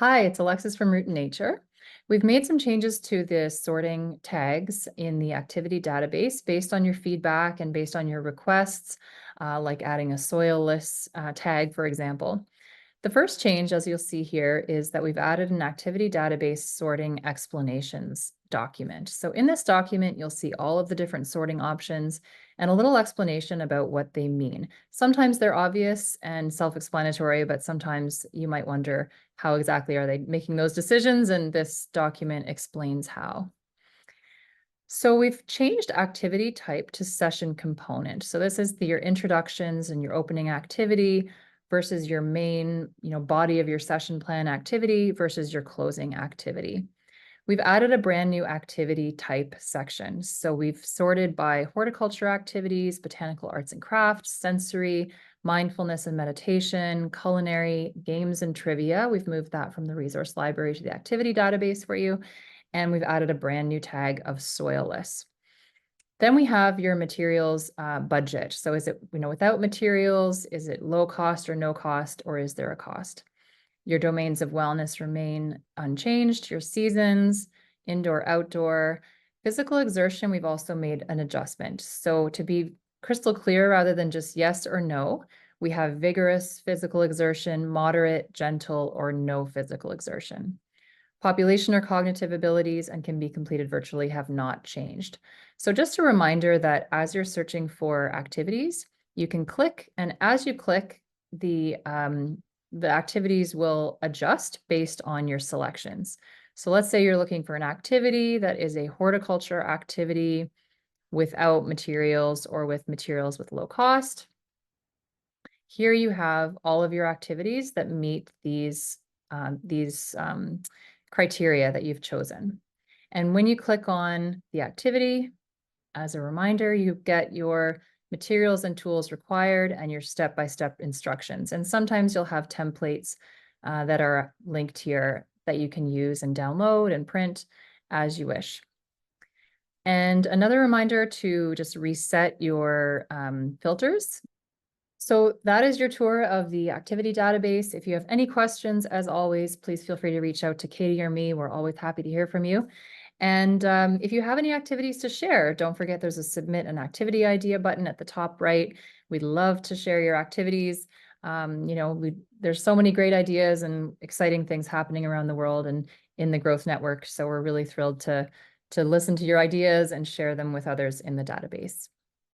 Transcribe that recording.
Hi, it's Alexis from Root and Nature. We've made some changes to the sorting tags in the activity database based on your feedback and based on your requests, like adding a soilless tag, for example. The first change, as you'll see here, is that we've added an activity database sorting explanations document. So in this document, you'll see all of the different sorting options and a little explanation about what they mean. Sometimes they're obvious and self-explanatory, but sometimes you might wonder how exactly are they making those decisions, and this document explains how. So we've changed activity type to session component. So this is your introductions and your opening activity versus your main, body of your session plan activity versus your closing activity. We've added a brand new activity type section. So we've sorted by horticulture activities, botanical arts and crafts, sensory, mindfulness and meditation, culinary, games and trivia. We've moved that from the resource library to the activity database for you. And we've added a brand new tag of soilless. Then we have your materials budget. So is it, without materials, is it low cost or no cost, or is there a cost? Your domains of wellness remain unchanged. Your seasons, indoor, outdoor. Physical exertion, we've also made an adjustment. So to be crystal clear, rather than just yes or no, we have vigorous physical exertion, moderate, gentle, or no physical exertion. Population or cognitive abilities and can be completed virtually have not changed. So just a reminder that as you're searching for activities, you can click, and as you click, the activities will adjust based on your selections. So let's say you're looking for an activity that is a horticulture activity without materials or with materials with low cost. Here you have all of your activities that meet these criteria that you've chosen. And when you click on the activity, as a reminder, you get your materials and tools required and your step-by-step instructions. And sometimes you'll have templates that are linked here that you can use and download and print as you wish. And another reminder to just reset your filters. So that is your tour of the activity database. If you have any questions, as always, please feel free to reach out to Katie or me. We're always happy to hear from you. And if you have any activities to share, don't forget there's a submit an activity idea button at the top right. We'd love to share your activities. There's so many great ideas and exciting things happening around the world and in the Growth Network. So we're really thrilled to listen to your ideas and share them with others in the database.